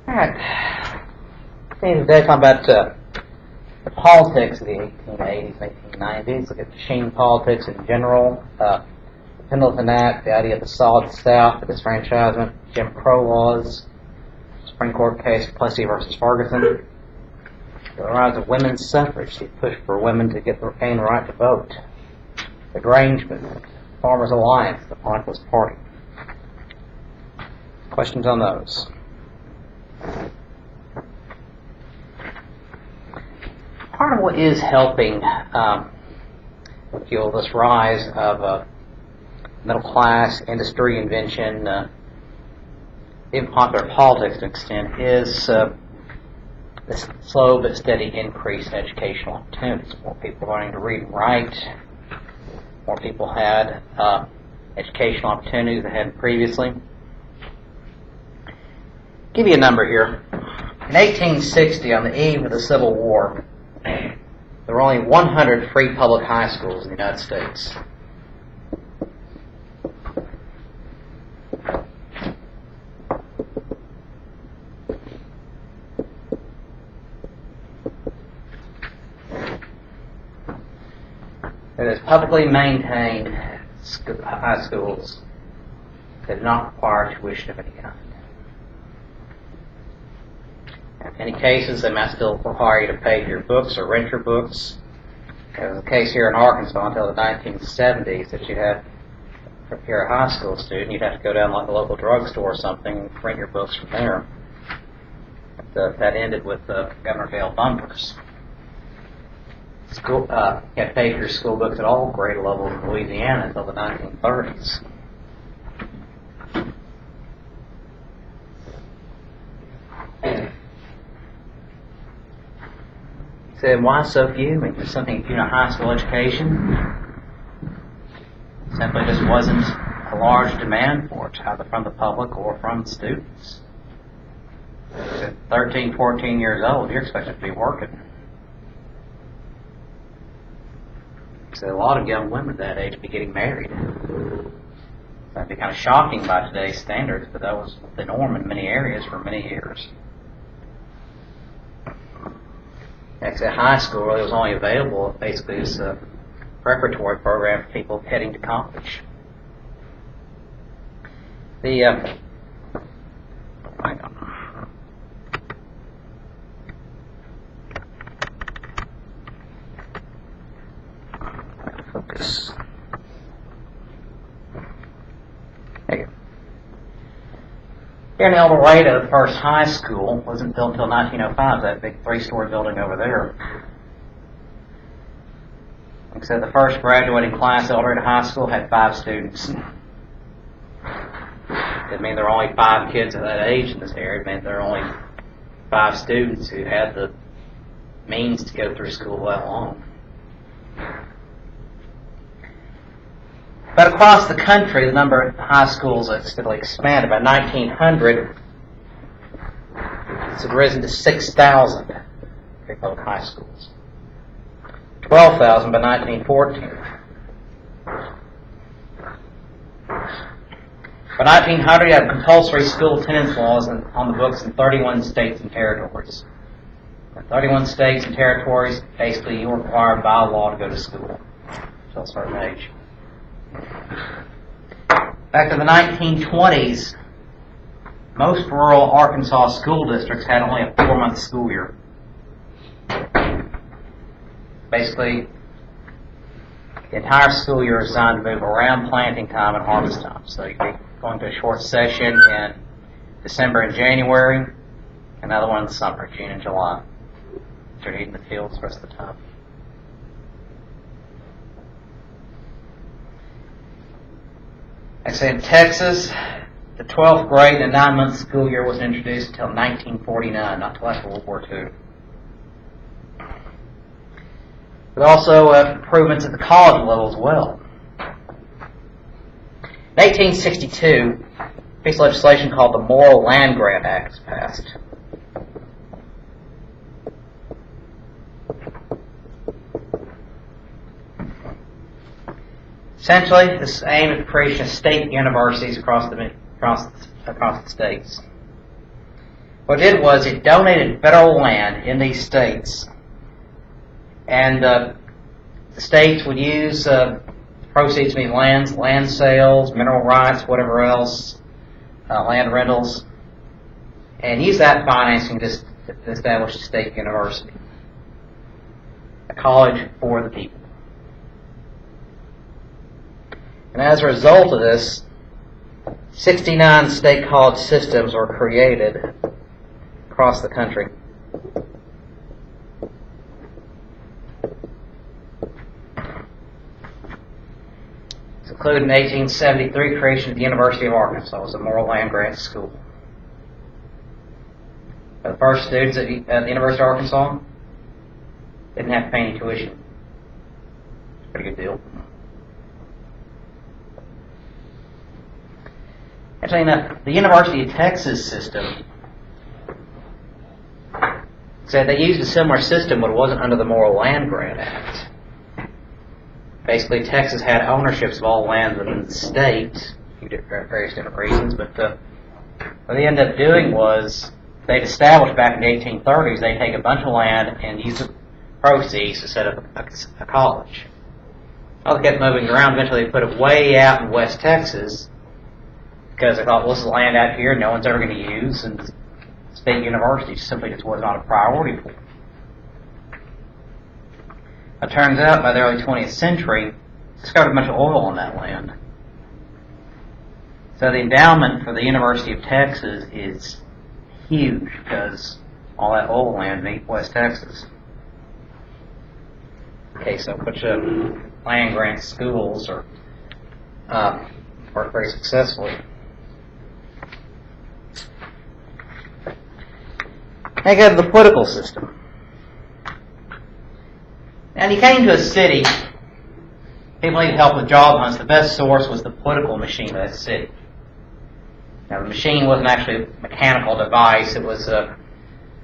Alright. Today talking about the politics of the 1880s, 1890s. Look at machine politics in general. Pendleton Act, the idea of the Solid South, the Disfranchisement, Jim Crow laws, Supreme Court case Plessy versus Ferguson, the rise of women's suffrage, the push for women to gain the right to vote, the Grange movement, Farmers Alliance, the Populist Party. Questions on those? Part of what is helping fuel this rise of middle class, industry, invention, even popular politics to an extent, is this slow but steady increase in educational opportunities. More people learning to read and write. More people had educational opportunities than they had previously. Give you a number here. In 1860, on the eve of the Civil War, there were only 100 free public high schools in the United States. It is publicly maintained high schools that do not require tuition of any kind. In many cases, they might still require you to pay for your books or rent your books. There was a case here in Arkansas until the 1970s that you had, if you're a high school student, you'd have to go down like a local drugstore or something and rent your books from there. But, that ended with Governor Dale bumpers. You had to pay for your school books at all grade levels in Louisiana until the 1930s. Said, why so few? I mean, there's something, high school education. Simply just wasn't a large demand for it, either from the public or from students. At 13, 14 years old, you're expected to be working. So a lot of young women that age would be getting married. That'd be kind of shocking by today's standards, but that was the norm in many areas for many years. Actually, high school really was only available basically as a preparatory program for people heading to college. Hang on. Focus. There you go. Here in El Dorado, the first high school wasn't built until 1905, that big three-story building over there. Like I said, the first graduating class at El Dorado High School had 5 students. Didn't mean there were only 5 kids of that age in this area. It meant there were only 5 students who had the means to go through school that long. But across the country, the number of high schools has steadily expanded. By 1900, it's risen to 6,000 public high schools. 12,000 by 1914. By 1900, you have compulsory school attendance laws on the books in 31 states and territories. In 31 states and territories, basically, you're required by law to go to school until a certain age. Back to the 1920s, most rural Arkansas school districts had only a 4-month school year. Basically, the entire school year is designed to move around planting time and harvest time. So you'd be going to a short session in December and January, another one in the summer, June and July. So you're eating the fields the rest of the time. I say in Texas, the 12th grade and 9-month school year wasn't introduced until 1949, not until after World War II. But also improvements at the college level as well. In 1862, a piece of legislation called the Moral Land Grant Act was passed. Essentially, this aimed at creation of state universities across the states. what it did was it donated federal land in these states, and the states would use proceeds from these lands, land sales, mineral rights, whatever else, land rentals, and use that financing to establish a state university, a college for the people. And as a result of this, 69 state college systems were created across the country. This included in 1873 creation of the University of Arkansas. It was a moral land grant school. The first students at the University of Arkansas didn't have to pay any tuition. It's a pretty good deal. Actually, the University of Texas system said they used a similar system, but it wasn't under the Moral Land Grant Act. Basically, Texas had ownerships of all land within the state, for various different reasons, but what they ended up doing was they'd established back in the 1830s, they'd take a bunch of land and use the proceeds to set up a college. Well, they kept moving around. Eventually, they put it way out in West Texas, because they thought, well, this is land out here no one's ever going to use, and the state university simply just was not a priority for them. It turns out, by the early 20th century, discovered a bunch of oil on that land. So the endowment for the University of Texas is huge, because all that oil land in West Texas. Okay, so a bunch of land grant schools are work very successfully. Now you go to the political system. And you came to a city, people needed help with job hunts. The best source was the political machine of that city. Now the machine wasn't actually a mechanical device, it was a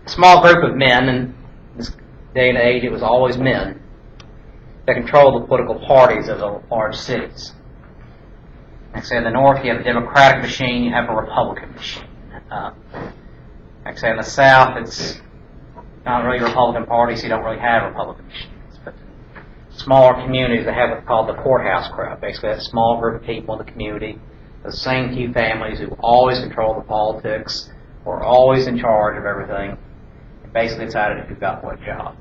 small group of men, and in this day and age it was always men, that controlled the political parties of the large cities. Like I say, in the north you have a Democratic machine, you have a Republican machine. Like I say, in the South, it's not really a Republican Party, so you don't really have Republican machines. But smaller communities, they have what's called the courthouse crowd. Basically, that small group of people in the community, the same few families who always control the politics, or always in charge of everything, and basically decided who got what job.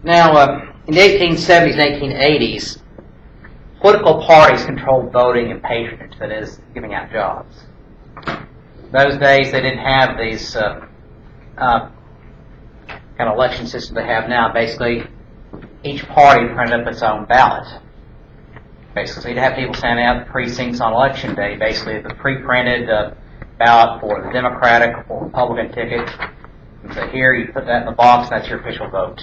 Now, in the 1870s and 1880s, political parties controlled voting and patronage, that is, giving out jobs. Those days, they didn't have these kind of election systems they have now. Basically, each party printed up its own ballot. Basically, so you'd have people standing out in the precincts on election day. Basically, the pre-printed ballot for the Democratic or Republican ticket. And so here, you put that in the box, and that's your official vote.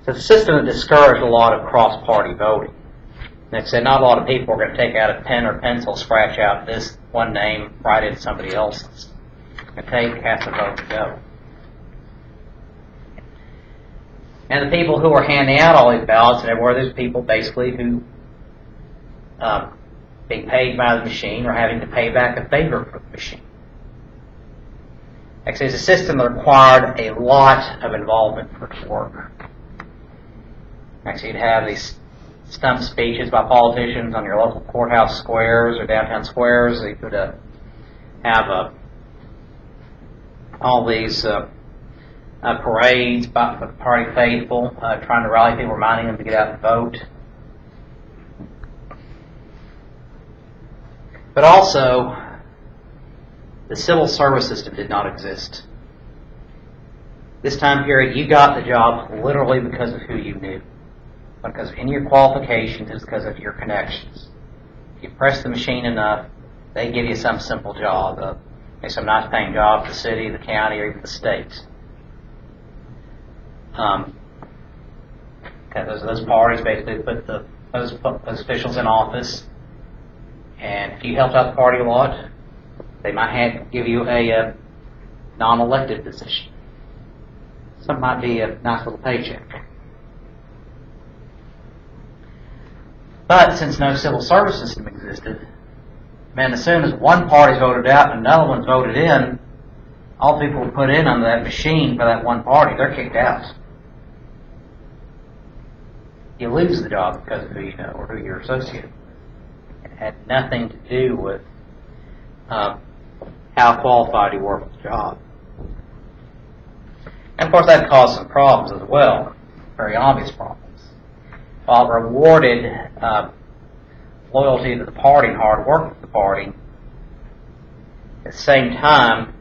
So the system that discouraged a lot of cross-party voting. Like I said, not a lot of people are going to take out a pen or pencil, scratch out this one name, write it in somebody else's. And cast a vote to go. And the people who were handing out all these ballots, and were those people basically who, being paid by the machine, or having to pay back a favor for the machine. Like I said, it's a system that required a lot of involvement for it to work. Actually, you'd have these stump speeches by politicians on your local courthouse squares or downtown squares. You could have all these parades by the party faithful, trying to rally people, reminding them to get out and vote. But also, the civil service system did not exist. This time period, you got the job literally because of who you knew. Because in your qualifications, it's because of your connections. If you press the machine enough, they give you some simple job, some nice paying job for the city, the county, or even the state. Those parties basically put those officials in office, and if you helped out the party a lot, they might give you a non-elected position. Some might be a nice little paycheck. But since no civil service system existed, man, as soon as one party's voted out and another one's voted in, all people who put in under that machine for that one party, they're kicked out. You lose the job because of who you know or who you're associated with. It had nothing to do with how qualified you were for the job. And of course that caused some problems as well, very obvious problems. While it rewarded loyalty to the party and hard work for the party, at the same time